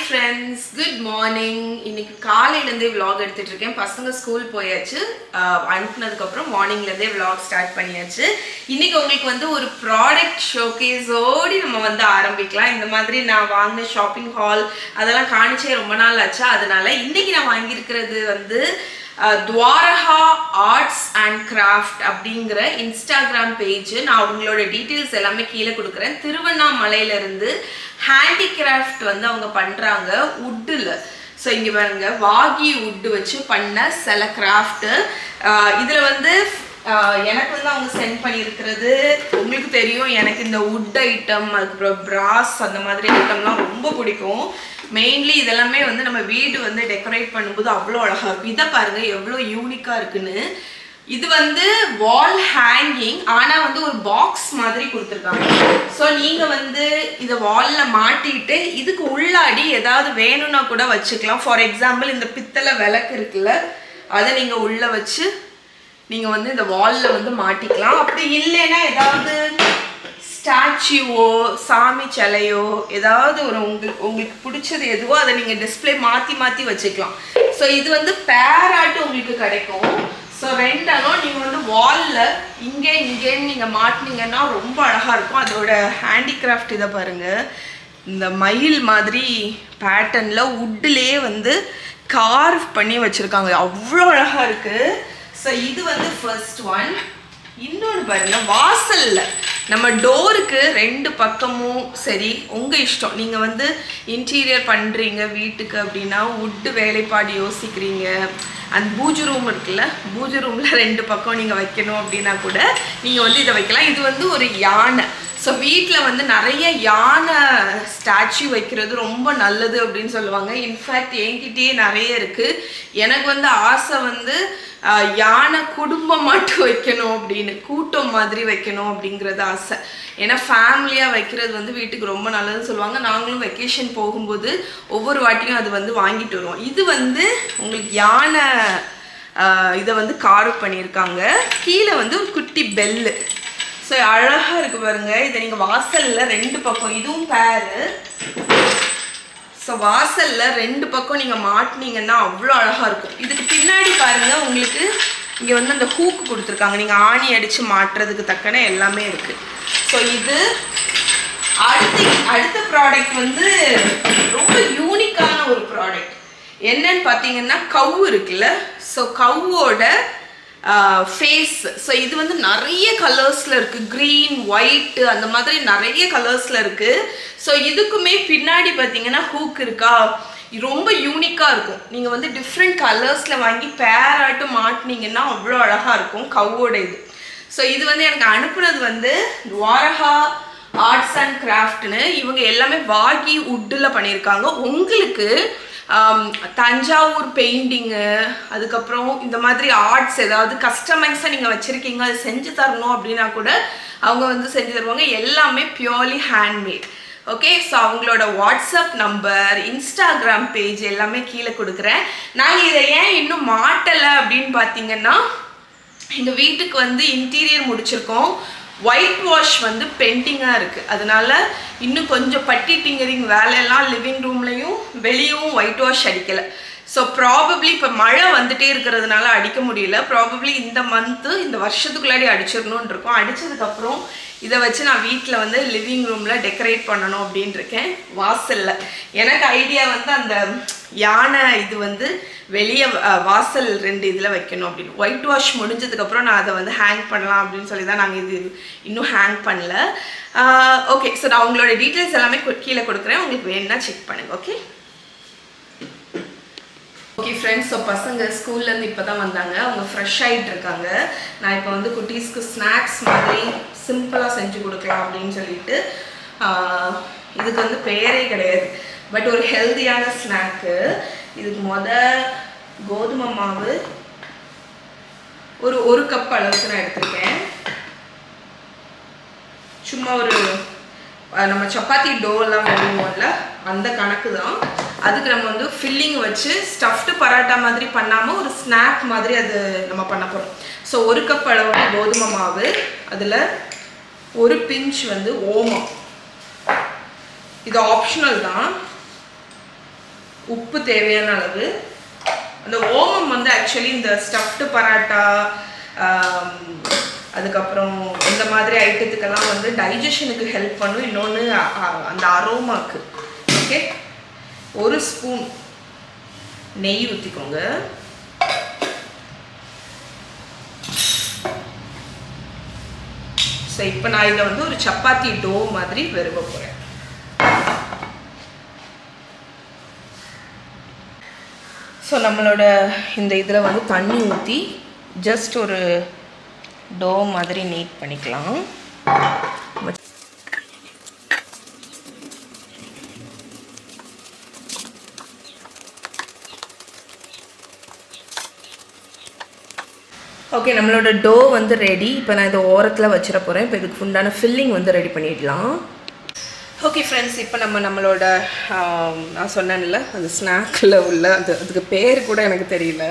friends, good morning. இன்னைக்கு காலையில இருந்தே vlog எடுத்துட்டு இருக்கேன். பசங்க ஸ்கூல் போயாச்சு. அனுப்புனதுக்கு அப்புறம் மார்னிங்ல இருந்தே vlog ஸ்டார்ட் பண்ணியாச்சு. இன்னைக்கு உங்களுக்கு வந்து ஒரு ப்ராடக்ட் ஷோகேஸ் ஓடி நம்ம வந்து ஆரம்பிக்கலாம். இந்த மாதிரி நான் வாங்கின ஷாப்பிங் ஹால் அதெல்லாம் காணிச்சே ரொம்ப நாள் ஆச்சு. அதனால இன்னைக்கு நான் வாங்கியிருக்கிறது வந்து துவாரகா ஆர்ட்ஸ் அண்ட் கிராஃப்ட் அப்படிங்கிற இன்ஸ்டாகிராம் பேஜ். நான் அவங்களோட டீட்டெயில்ஸ் எல்லாமே கீழே கொடுக்குறேன். திருவண்ணாமலையிலேருந்து ஹேண்டிகிராஃப்ட் வந்து அவங்க பண்ணுறாங்க வுட்டில். ஸோ இங்கே பாருங்க, வாகி வுட்டு வச்சு பண்ண சில கிராஃப்ட்டு. இதில் வந்து எனக்கு வந்து அவங்க சென்ட் பண்ணியிருக்கிறது உங்களுக்கு தெரியும். எனக்கு இந்த வுட் ஐட்டம், அதுக்கப்புறம் பிராஸ் அந்த மாதிரி ஐட்டம்லாம் ரொம்ப பிடிக்கும். மெயின்லி இதெல்லாமே வந்து நம்ம வீடு வந்து டெக்கரேட் பண்ணும்போது அவ்வளோ அழகாக இருக்கும். இதை பாருங்கள் எவ்வளோ யூனிக்காக இருக்குன்னு. இது வந்து வால் ஹேங்கிங், ஆனால் வந்து ஒரு பாக்ஸ் மாதிரி கொடுத்துருக்காங்க. ஸோ நீங்கள் வந்து இதை வாலில் மாட்டிட்டு இதுக்கு உள்ளாடி ஏதாவது வேணும்னா கூட வச்சுக்கலாம். ஃபார் எக்ஸாம்பிள் இந்த பித்தளை விளக்கு இருக்குல்ல, அதை நீங்கள் உள்ளே வச்சு நீங்கள் வந்து இந்த வாலில் வந்து மாட்டிக்கலாம். அப்படி இல்லைன்னா ஏதாவது ஸ்டாச்சுவோ சாமி சிலையோ ஏதாவது ஒரு உங்களுக்கு பிடிச்சது எதுவோ அதை நீங்கள் டிஸ்பிளே மாற்றி வச்சுக்கலாம். ஸோ இது வந்து பேராட்டு உங்களுக்கு கிடைக்கும். ஸோ ரெண்டாலும் நீங்கள் வந்து வாலில் இங்கேன்னு நீங்கள் மாட்டினீங்கன்னா ரொம்ப அழகாக இருக்கும். அதோட ஹேண்டிகிராஃப்ட் இதை பாருங்கள், இந்த மயில் மாதிரி பேட்டர்னில் வுட்டிலே வந்து கார்வ் பண்ணி வச்சுருக்காங்க. அவ்வளோ அழகாக இருக்குது. ஸோ இது வந்து ஃபர்ஸ்ட் ஒன். இன்னொன்று பாருங்கள், வாசலில் நம்ம டோருக்கு ரெண்டு பக்கமும் சரி உங்கள் இஷ்டம். நீங்கள் வந்து இன்டீரியர் பண்ணுறீங்க வீட்டுக்கு அப்படின்னா வுட்டு வேலைப்பாடு யோசிக்கிறீங்க. அந்த பூஜை ரூம் இருக்குல்ல, பூஜை ரூமில் ரெண்டு பக்கம் நீங்கள் வைக்கணும் அப்படின்னா கூட நீங்கள் வந்து இதை வைக்கலாம். இது வந்து ஒரு யானை. ஸோ வீட்டில் வந்து நிறைய யானை ஸ்டாச்சு வைக்கிறது ரொம்ப நல்லது அப்படின்னு சொல்லுவாங்க. இன்ஃபேக்ட் என்கிட்டயே நிறைய இருக்குது. எனக்கு வந்து ஆசை வந்து யானை குடும்பம் மட்டும் வைக்கணும் அப்படின்னு, கூட்டம் மாதிரி வைக்கணும் அப்படிங்கிறது ஆசை. ஏன்னா ஃபேமிலியாக வைக்கிறது வந்து வீட்டுக்கு ரொம்ப நல்லதுன்னு சொல்லுவாங்க. நாங்களும் வெக்கேஷன் போகும்போது ஒவ்வொரு வாட்டியும் அது வந்து வாங்கிட்டு வருவோம். இது வந்து உங்களுக்கு யானை இதை வந்து கார்வ் பண்ணியிருக்காங்க. கீழே வந்து ஒரு குட்டி பெல்லு. ஸோ அழகாக இருக்குது பாருங்க. இதை நீங்கள் வாசலில் ரெண்டு பக்கம், இதுவும் பேரு. ஸோ வாசலில் ரெண்டு பக்கம் நீங்கள் மாட்டினீங்கன்னா அவ்வளோ அழகாக இருக்கும். இதுக்கு பின்னாடி பாருங்கள், உங்களுக்கு இங்கே வந்து அந்த ஹூக்கு கொடுத்துருக்காங்க. நீங்கள் ஆணி அடித்து மாட்டுறதுக்கு தக்கன எல்லாமே இருக்குது. ஸோ இது அடுத்த ப்ராடக்ட் வந்து ரொம்ப யூனிக்கான ஒரு ப்ராடக்ட். என்னன்னு பார்த்தீங்கன்னா கவு இருக்குல்ல, ஸோ கவ்வோட ஃபேஸ். ஸோ இது வந்து நிறைய கலர்ஸில் இருக்குது, க்ரீன் ஒயிட்டு அந்த மாதிரி நிறைய கலர்ஸில் இருக்குது. ஸோ இதுக்குமே பின்னாடி பார்த்தீங்கன்னா ஹூக் இருக்கா, ரொம்ப யூனிக்காக இருக்கும். நீங்கள் வந்து டிஃப்ரெண்ட் கலர்ஸில் வாங்கி பேராட்டு மாட்டினீங்கன்னா அவ்வளோ அழகாக இருக்கும் கவ்வோட இது. ஸோ இது வந்து எனக்கு அனுப்புனது வந்து துவாரகா ஆர்ட்ஸ் அண்ட் கிராஃப்ட்னு. இவங்க எல்லாமே வாகி வுட்டில் பண்ணியிருக்காங்க. உங்களுக்கு தஞ்சாவூர் பெயிண்டிங்கு, அதுக்கப்புறம் இந்த மாதிரி ஆர்ட்ஸ் ஏதாவது கஸ்டமைஸாக நீங்கள் வச்சுருக்கீங்க, அது செஞ்சு தரணும் அப்படின்னா கூட அவங்க வந்து செஞ்சு தருவாங்க. எல்லாமே பியூர்லி ஹேண்ட்மேட். ஓகே, ஸோ அவங்களோட வாட்ஸ்அப் நம்பர், இன்ஸ்டாகிராம் பேஜ் எல்லாமே கீழே கொடுக்குறேன். நாங்கள் இதை ஏன் இன்னும் மாட்டலை அப்படின்னு பார்த்தீங்கன்னா, எங்கள் வீட்டுக்கு வந்து இன்டீரியர் முடிச்சிருக்கோம், ஒயிட் வாஷ் வந்து பெண்டிங்காக இருக்குது. அதனால இன்னும் கொஞ்சம் பட்டி டிங்கரிங் வேலையெல்லாம் லிவிங் ரூம்லேயும் வெளியும் ஒயிட் வாஷ் அடிக்கலை. ஸோ ப்ராபப்ளி இப்போ மழை வந்துட்டே இருக்கிறதுனால அடிக்க முடியல. ப்ராபப்ளி இந்த மந்த்து இந்த வருஷத்துக்குள்ளாடி அடிச்சிடணுன்னு இருக்கோம். அடித்ததுக்கப்புறம் இதை வச்சு நான் வீட்டில் வந்து லிவிங் ரூமில் டெக்கரேட் பண்ணணும் அப்படின்னு இருக்கேன். வாசலில் எனக்கு ஐடியா வந்து அந்த யானை இது வந்து வெளியே வாசல் ரெண்டு இதில் வைக்கணும் அப்படின்னு. ஒயிட் வாஷ் முடிஞ்சதுக்கப்புறம் நான் அதை வந்து ஹேங் பண்ணலாம் அப்படின்னு சொல்லி தான் நாங்கள் இது இன்னும் ஹேங் பண்ணல. ஓகே, ஸோ நான் உங்களோட டீட்டெயில்ஸ் எல்லாமே கீழே கொடுக்குறேன், உங்களுக்கு வேணும்னா செக் பண்ணுங்கள். ஓகே ஓகே ஃப்ரெண்ட்ஸ், ஸோ பசங்க ஸ்கூல்லேருந்து இப்போ தான் வந்தாங்க. அவங்க ஃப்ரெஷ் ஆகிட்டு இருக்காங்க. நான் இப்போ வந்து குட்டீஸ்க்கு ஸ்நாக்ஸ் மாதிரி சிம்பிளாக செஞ்சு கொடுக்கலாம் அப்படின்னு சொல்லிட்டு, இதுக்கு வந்து பெயரே கிடையாது, பட் ஒரு ஹெல்த்தியான ஸ்நாக்கு. இதுக்கு கோதுமை மாவு ஒரு கப் அளவுக்கு நான் எடுத்திருக்கேன். சும்மா ஒரு நம்ம சப்பாத்தி டோவெல்லாம் பண்ணுவோம்ல அந்த கணக்கு தான். அதுக்கு நம்ம வந்து ஃபில்லிங் வச்சு ஸ்டஃப்டு பராட்டா மாதிரி பண்ணாமல் ஒரு ஸ்நாக் மாதிரி அது நம்ம பண்ண போகிறோம். ஸோ ஒரு கப் அளவுக்கு கோதுமை மாவு, அதில் ஒரு பிஞ்ச் வந்து ஓமம், இது ஆப்ஷனல் தான். உப்பு தேவையான அளவு. அந்த ஓமம் வந்து ஆக்சுவலி இந்த ஸ்டஃப்டு பராட்டா அதுக்கப்புறம் இந்த மாதிரி ஐட்டத்துக்கெல்லாம் வந்து டைஜஷனுக்கு ஹெல்ப் பண்ணும். இன்னொன்று அந்த அரோமாக்கு. ஓகே, 1 ஸ்பூன் நெய் ஊற்றிக்கோங்க. ஸோ இப்போ நான் இதை வந்து ஒரு சப்பாத்தி டோ மாதிரி வெறுவ போகிறேன். ஸோ நம்மளோட இந்த இதில் வந்து தண்ணி ஊற்றி ஜஸ்ட் ஒரு டோ மாதிரி நீட் பண்ணிக்கலாம். ஓகே, நம்மளோட டோ வந்து ரெடி. இப்போ நான் இதை ஓரத்தில் வச்சிட போகிறேன். இப்போ இதுக்கு உண்டான ஃபில்லிங் வந்து ரெடி பண்ணிடலாம். ஓகே ஃப்ரெண்ட்ஸ், இப்போ நம்மளோட நான் சொன்னேன்ல அந்த ஸ்நாக்கில் உள்ள அதுக்கு பேர் கூட எனக்கு தெரியல,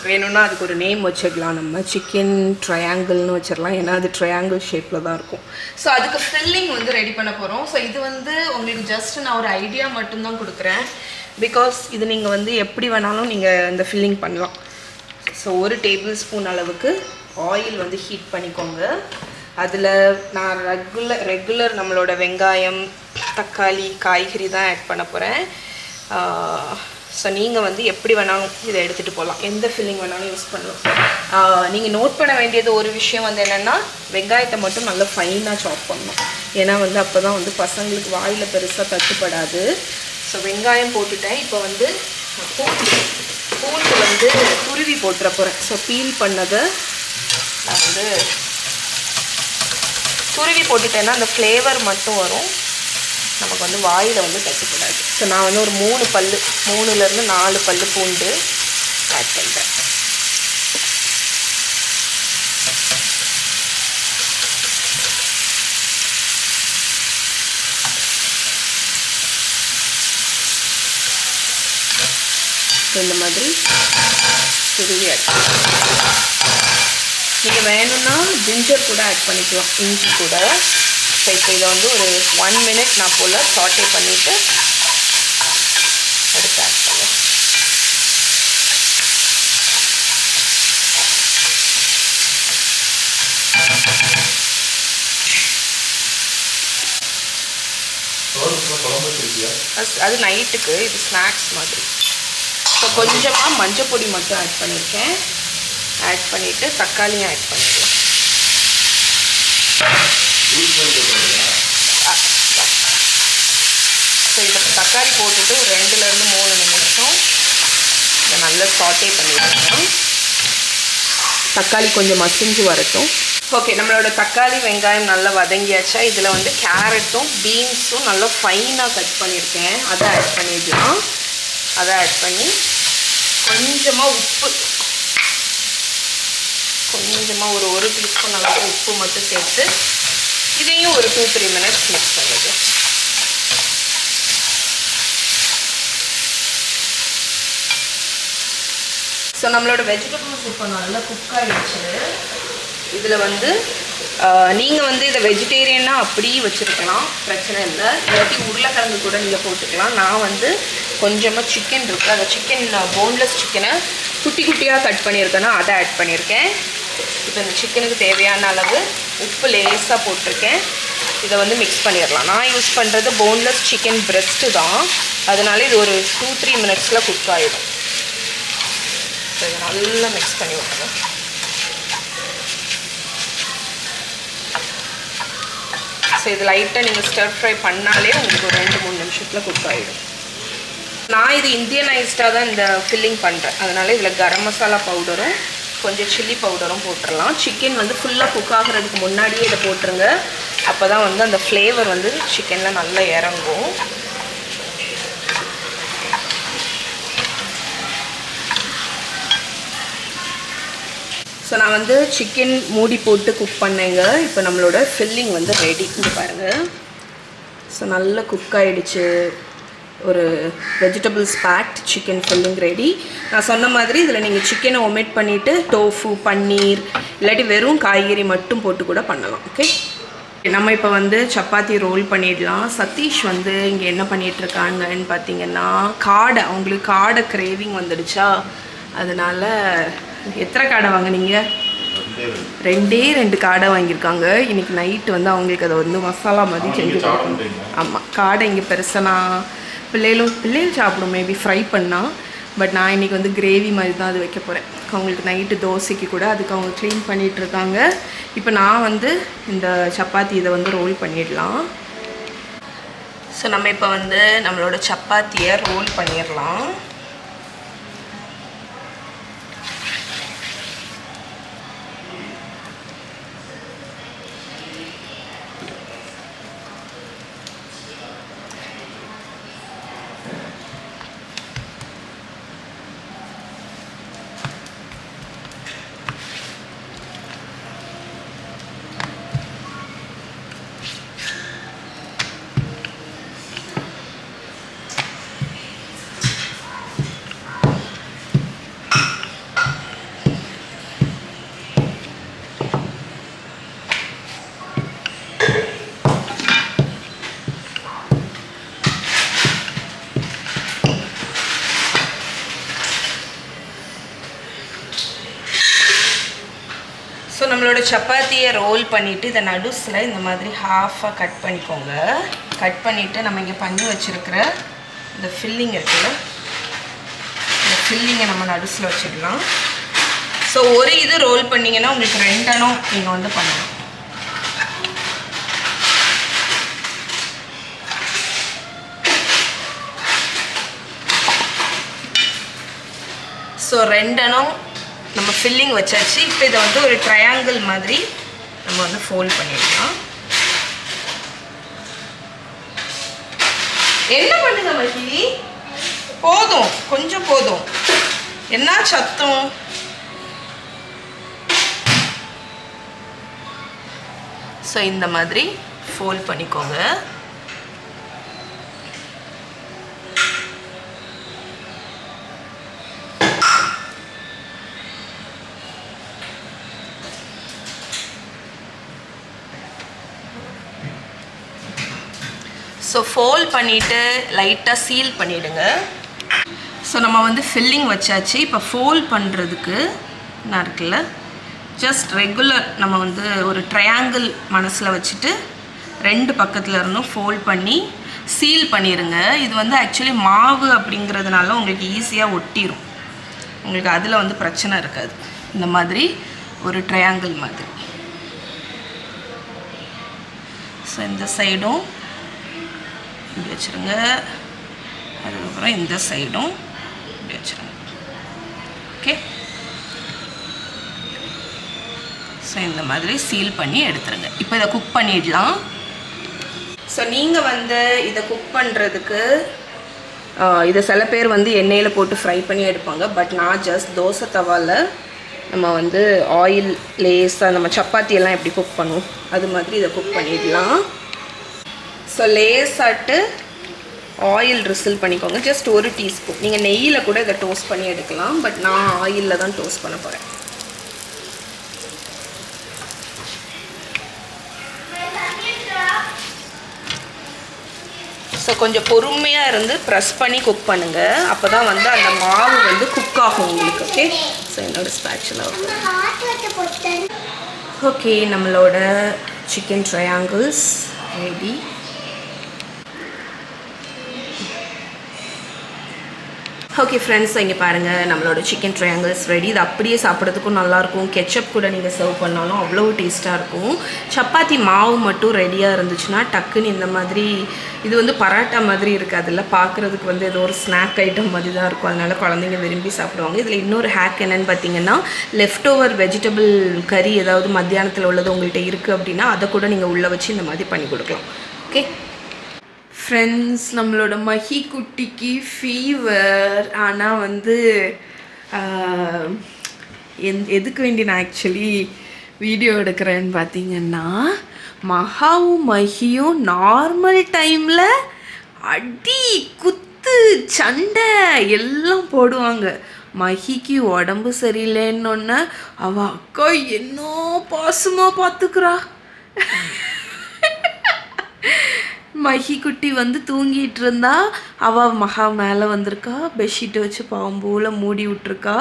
வேணும்னா அதுக்கு ஒரு நேம் வச்சிடலாம். நம்ம சிக்கன் ட்ரையாங்கிள்னு வச்சிடலாம், ஏன்னா அது ட்ரையாங்கிள் ஷேப்பில் தான் இருக்கும். ஸோ அதுக்கு ஃபில்லிங் வந்து ரெடி பண்ண போகிறோம். ஸோ இது வந்து உங்களுக்கு ஜஸ்ட் நான் ஒரு ஐடியா மட்டும்தான் கொடுக்குறேன். பிகாஸ் இது நீங்கள் வந்து எப்படி வேணாலும் நீங்கள் இந்த ஃபில்லிங் பண்ணலாம். ஸோ 1 டேபிள் ஸ்பூன் அளவுக்கு ஆயில் வந்து ஹீட் பண்ணிக்கோங்க. அதில் நான் ரெகுலர் நம்மளோட வெங்காயம், தக்காளி, காய்கறி தான் ஆட் பண்ண போகிறேன். ஸோ நீங்கள் வந்து எப்படி வேணாலும் இதை எடுத்துகிட்டு போகலாம், எந்த ஃபில்லிங் வேணாலும் யூஸ் பண்ணலாம். நீங்கள் நோட் பண்ண வேண்டியது ஒரு விஷயம் வந்து என்னென்னா, வெங்காயத்தை மட்டும் நல்லா ஃபைனாக சாப் பண்ணணும். ஏன்னா வந்து அப்போ தான் வந்து பசங்களுக்கு வாயில் பெருசாக தட்டுப்படாது. ஸோ வெங்காயம் போட்டுட்டேன். இப்போ வந்து பூண்டு வந்து துருவி போட்டுற போகிறேன். ஸோ பீல் பண்ணதை நான் வந்து துருவி போட்டுட்டேன்னா அந்த ஃப்ளேவர் மட்டும் வரும், நமக்கு வந்து வாயில் வந்து தட்டுப்படாது. ஸோ நான் வந்து ஒரு 3லேருந்து 4 பல்லு பூண்டு ஆட் பண்ணுறேன். இந்த மாதிரி துருவி ஆட் பண்ணுறேன். நீங்கள் வேணும்னா ஜிஞ்சர் கூட ஆட் பண்ணிக்கலாம், இஞ்சி கூட. ஸோ இப்போ இதை வந்து ஒரு 1 மினிட் நான் போல் சாட்டே பண்ணிவிட்டு எடுத்து ஆட் பண்ணுவேன். அது நைட்டுக்கு, இது ஸ்நாக்ஸ் மாதிரி. ஸோ கொஞ்சமாக மஞ்சள் பொடி மட்டும் ஆட் பண்ணியிருக்கேன். ஆட் பண்ணிவிட்டு தக்காளியும் ஆட் பண்ணிடலாம். ஸோ இதை தக்காளி போட்டுட்டு ஒரு 2லேருந்து 3 நிமிஷம் இதை நல்லா சாட்டே பண்ணிவிடணும். தக்காளி கொஞ்சம் மசிஞ்சு வரட்டும். ஓகே, நம்மளோட தக்காளி வெங்காயம் நல்லா வதங்கியாச்சா. இதில் வந்து கேரட்டும் பீன்ஸும் நல்லா ஃபைனாக கட் பண்ணியிருக்கேன், அதை ஆட் பண்ணிடலாம். அதை ஆட் பண்ணி கொஞ்சமாக உப்பு, கொஞ்சமாக ஒரு டீஸ்பூன் அளவுக்கு உப்பு மட்டும் சேர்த்து இதையும் ஒரு 2-3 மினிட்ஸ் மிக்ஸ் பண்ணிடுங்க. ஸோ நம்மளோட வெஜிடபிள்ஸ் இப்போ நல்லா குக் ஆகிடுச்சு. இதில் வந்து நீங்கள் வந்து இதை வெஜிடேரியனாக அப்படியே வச்சுருக்கலாம், பிரச்சனை இல்லை. இல்லாட்டி உருளைக்கிழங்கு கூட நீங்கள் போட்டுக்கலாம். நான் வந்து கொஞ்சமாக சிக்கன் இருக்குது, அந்த சிக்கன் போன்லெஸ் சிக்கனை குட்டி குட்டியாக கட் பண்ணியிருக்கேன்னா அதை ஆட் பண்ணியிருக்கேன். இப்போ இந்த சிக்கனுக்கு தேவையான அளவு உப்பு லேஸாக போட்டிருக்கேன். இதை வந்து மிக்ஸ் பண்ணிடலாம். நான் யூஸ் பண்ணுறது போன்லெஸ் சிக்கன் பிரெஸ்ட்டு தான், அதனால இது ஒரு 2-3 மினிட்ஸில் குக் ஆகிடும். ஸோ இதை நல்லா மிக்ஸ் பண்ணி விட்டுறேன். ஸோ இது லைட்டாக நீங்கள் ஸ்டர் ஃப்ரை பண்ணாலே உங்களுக்கு ஒரு 2-3 நிமிஷத்தில் குக் ஆகிடும். நான் இது இந்தியனைஸ்டாக தான் இந்த ஃபில்லிங் பண்ணுறேன், அதனால் இதில் கரம் மசாலா பவுடரும் கொஞ்சம் சில்லி பவுடரும் போட்டுடலாம். சிக்கன் வந்து ஃபுல்லாக குக் ஆகிறதுக்கு முன்னாடியே இதை போட்டுருங்க, அப்போ தான் வந்து அந்த ஃப்ளேவர் வந்து சிக்கனில் நல்லா இறங்கும். ஸோ நான் வந்து சிக்கன் மூடி போட்டு குக் பண்ணேங்க. இப்போ நம்மளோட ஃபில்லிங் வந்து ரெடி, இங்கே பாருங்கள். ஸோ நல்லா குக் ஆகிடுச்சு. ஒரு vegetables baked chicken filling ready. நான் சொன்ன மாதிரி இதில் நீங்கள் சிக்கனை ஒமிட் பண்ணிவிட்டு டோஃபு, பன்னீர், இல்லாட்டி வெறும் காய்கறி மட்டும் போட்டு கூட பண்ணலாம். ஓகே, நம்ம இப்போ வந்து சப்பாத்தி ரோல் பண்ணிடலாம். சதீஷ் வந்து இங்கே என்ன பண்ணிகிட்ருக்காங்கன்னு பார்த்தீங்கன்னா அவங்களுக்கு காடை கிரேவிங் வந்துடுச்சா, அதனால் எத்தனை காடை வாங்கினீங்க? 2 காடை வாங்கியிருக்காங்க. இன்றைக்கி நைட்டு வந்து அவங்களுக்கு அதை வந்து மசாலா மாதிரி செஞ்சு கொடுக்கணும். ஆமாம், காடை இங்கே பெருசாக நான் பிள்ளைகள் சாப்பிடும் மேபி ஃப்ரை பண்ணால். பட் நான் இன்றைக்கி வந்து கிரேவி மாதிரி தான் அது வைக்க போகிறேன். அவங்களுக்கு நைட்டு தோசைக்கு கூட அதுக்கு அவங்க க்ளீன் பண்ணிகிட்ருக்காங்க. இப்போ நான் வந்து இந்த சப்பாத்தி இதை வந்து ரோல் பண்ணிடலாம். ஸோ நம்ம இப்போ வந்து நம்மளோட சப்பாத்தியை ரோல் பண்ணிடலாம். ஸோ நம்மளோட சப்பாத்தியை ரோல் பண்ணிவிட்டு இதை நடுஸில் இந்த மாதிரி ஹாஃபாக கட் பண்ணிக்கோங்க. கட் பண்ணிவிட்டு நம்ம இங்கே பண்ணி வச்சுருக்கிற இந்த ஃபில்லிங் இருக்குல்ல, இந்த ஃபில்லிங்கை நம்ம நடுஸில் வச்சுக்கலாம். ஸோ ஒரு இது ரோல் பண்ணிங்கன்னா உங்களுக்கு 2 அணம் நீங்கள் வந்து பண்ணணும். ஸோ 2 அணம் நம்ம ஃபில்லிங் வச்சாச்சு. இப்போ இதை வந்து ஒரு ட்ரையாங்கிள் மாதிரி நம்ம வந்து ஃபோல்ட் பண்ணிடலாம். என்ன பண்ணுங்க மகி, போதும், கொஞ்சம் போதும், என்ன சத்தம். ஸோ இந்த மாதிரி ஃபோல்ட் பண்ணிக்கோங்க. ஸோ ஃபோல்ட் பண்ணிவிட்டு லைட்டாக சீல் பண்ணிவிடுங்க. ஸோ நம்ம வந்து ஃபில்லிங் வச்சாச்சு. இப்போ ஃபோல்ட் பண்ணுறதுக்கு நான் இருக்குல்ல, ஜஸ்ட் ரெகுலர் நம்ம வந்து ஒரு ட்ரையாங்கிள் மனசில் வச்சுட்டு 2 பக்கத்தில் இருந்தும் ஃபோல்ட் பண்ணி சீல் பண்ணிடுங்க. இது வந்து ஆக்சுவலி மாவு அப்படிங்கிறதுனால உங்களுக்கு ஈஸியாக ஒட்டிடும், உங்களுக்கு அதில் வந்து பிரச்சனை இருக்காது. இந்த மாதிரி ஒரு ட்ரையாங்கிள் மாதிரி. ஸோ இந்த சைடும் இப்படி வச்சுருங்க, அதுக்கப்புறம் இந்த சைடும் இப்படி வச்சுருங்க. ஓகே, ஸோ இந்த மாதிரி சீல் பண்ணி எடுத்துருங்க. இப்போ இதை குக் பண்ணிடலாம். ஸோ நீங்கள் வந்து இதை குக் பண்ணுறதுக்கு இதை சில பேர் வந்து எண்ணெயில் போட்டு ஃப்ரை பண்ணி எடுப்பாங்க. பட் நான் ஜஸ்ட் தோசை தவாவில் நம்ம வந்து ஆயில் லேஸாக நம்ம சப்பாத்தியெல்லாம் எப்படி குக் பண்ணுவோம் அது மாதிரி இதை குக் பண்ணிடலாம். ஸோ லேஸாட்டு ஆயில் ரிசில் பண்ணிக்கோங்க. Just 1 teaspoon. நீங்கள் நெய்யில் கூட இதை டோஸ்ட் பண்ணி எடுக்கலாம். பட் நான் ஆயிலில் தான் டோஸ்ட் பண்ண போகிறேன். ஸோ கொஞ்சம் பொறுமையாக இருந்து ப்ரெஸ் பண்ணி குக் பண்ணுங்கள். அப்போ தான் வந்து அந்த மாவு வந்து குக் ஆகும் உங்களுக்கு. ஓகே, ஸோ என்னோட ஸ்பேட்சுலா ஓகே, நம்மளோட chicken triangles ready. Okay friends, இங்கே பாருங்கள், நம்மளோட சிக்கன் ட்ரையாங்கிள்ஸ் ரெடி. இது அப்படியே சாப்பிட்றதுக்கும் நல்லாயிருக்கும். கெச்சப் கூட நீங்கள் சர்வ் பண்ணாலும் அவ்வளோ டேஸ்ட்டாக இருக்கும். சப்பாத்தி மாவு மட்டும் ரெடியாக இருந்துச்சுன்னா டக்குன்னு இந்த மாதிரி, இது வந்து பராட்டா மாதிரி இருக்காதுல்ல, பார்க்குறதுக்கு வந்து ஏதோ ஒரு ஸ்நாக் ஐட்டம் மாதிரி தான் இருக்கும். அதனால் குழந்தைங்க விரும்பி சாப்பிடுவாங்க. இதில் இன்னொரு ஹேக் என்னென்னு பார்த்தீங்கன்னா, லெஃப்ட் ஓவர் வெஜிடபிள் கறி ஏதாவது மத்தியானத்தில் உள்ளது உங்கள்கிட்ட இருக்குது அப்படின்னா அதை கூட நீங்கள் உள்ளே வச்சு இந்த மாதிரி பண்ணி கொடுக்கலாம். ஓகே ஃப்ரெண்ட்ஸ், நம்மளோட மஹி குட்டிக்கு ஃபீவர். ஆனால் வந்து எதுக்கு வேண்டி நான் ஆக்சுவலி வீடியோ எடுக்கிறேன்னு பார்த்தீங்கன்னா, மஹாவும் மஹியும் நார்மல் டைமில் அடி குத்து சண்டை எல்லாம் போடுவாங்க. மஹிக்கு உடம்பு சரியில்லைன்னொன்னே அவள் அக்கா என்ன பாசமாக பார்த்துக்கிறா. மஹி குட்டி வந்து தூங்கிட்டு இருந்தா, அவள் மகா மேலே வந்திருக்கா, பெட்ஷீட்டை வச்சு பாம்போல மூடி விட்டுருக்கா.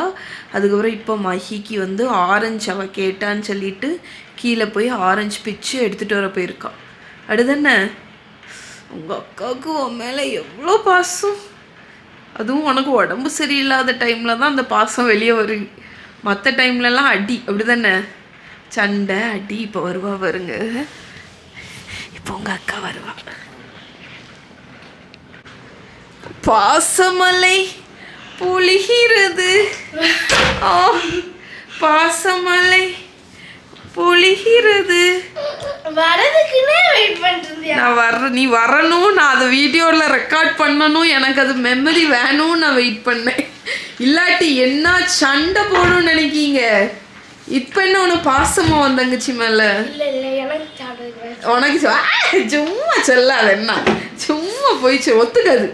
அதுக்கப்புறம் இப்போ மஹிக்கு வந்து ஆரஞ்சு அவள் கேட்டான்னு சொல்லிட்டு கீழே போய் ஆரஞ்சு பிச்சு எடுத்துகிட்டு வர போயிருக்கா. அடுதானே உங்கள் அக்காவுக்கு உன் மேலே எவ்வளோ பாசம். அதுவும் உனக்கு உடம்பு சரியில்லாத டைமில் தான் அந்த பாசம் வெளியே வருங்க. மற்ற டைம்லலாம் அடி, அப்படி தானே? சண்டை அடி. இப்போ வருவா வருங்க, இப்போ உங்கள் அக்கா வருவா. பாசமலை பொழிகிறது, பாசமலை பொழிகிறது. நான் வர்றேன், நீ வரணும், நான் அதை வீடியோவில் ரெக்கார்ட் பண்ணணும், எனக்கு அது மெமரி வேணும்னு நான் வெயிட் பண்ணேன். இல்லாட்டி என்ன சண்டை போடணும்னு நினைக்கீங்க? இப்போ என்ன உனக்கு பாசமா வந்தங்கச்சி மேலே? உனக்கு சும்மா சொல்லாத, என்ன சும்மா போயிடுச்சு.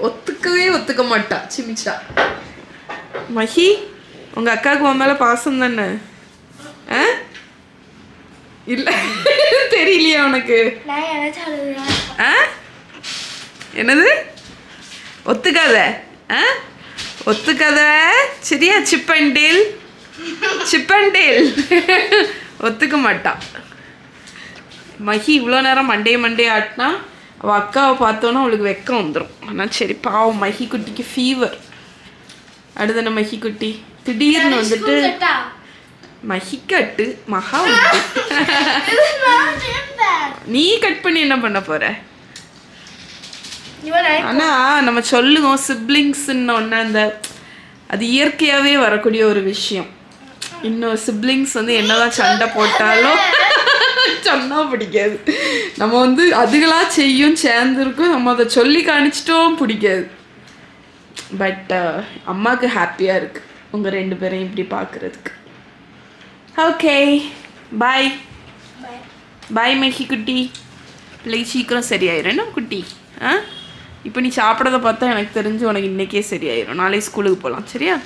ஒத்துக்கவே ஒத்துக்க மாட்டா சிமிச்சா. மஹி, உங்கள் அக்காவுக்கு உன் மேலே பாசம் தானே? ஆ இல்லை தெரியலையா உனக்கு? என்னது ஒத்துக்காத? ஒத்துக்காத சரியா? சிப்பண்டேல் ஒத்துக்க மாட்டா. மஹி இவ்வளோ நேரம் மண்டே ஆட்டினா அவள் அக்காவை பார்த்தோன்னா அவளுக்கு வெக்கம் வந்துடும். ஆனால் சரி பாவம், மஹி குட்டிக்கு ஃபீவர். அடுதான மஹி குட்டி திடீர்னு வந்துட்டு மஹிக்கட்டு மகா நீ கட் பண்ணி என்ன பண்ண போற? ஆனா நம்ம சொல்லுவோம் சிப்ளிங்ஸ்ன்னு ஒன்று, அந்த அது இயற்கையாகவே வரக்கூடிய ஒரு விஷயம். இன்னும் சிப்ளிங்ஸ் வந்து என்னதான் சண்டை போட்டாலும் சொன்னா பிடிக்காது. நம்ம வந்து அதுகளா செய்யும் சேர்ந்துருக்கும், நம்ம அதை சொல்லி காணிச்சிட்டோம் பிடிக்காது. பட் அம்மாவுக்கு ஹாப்பியாக இருக்கு உங்கள் 2 பேரையும் இப்படி பார்க்குறதுக்கு. ஓகே பாய் பாய் மஹி குட்டி. பிள்ளை சீக்கிரம் சரியாயிரும் என்ன குட்டி? இப்போ நீ சாப்பிட்றத பார்த்தா எனக்கு தெரிஞ்சு உனக்கு இன்றைக்கே சரியாயிரும். நாளைக்கு ஸ்கூலுக்கு போகலாம் சரியா?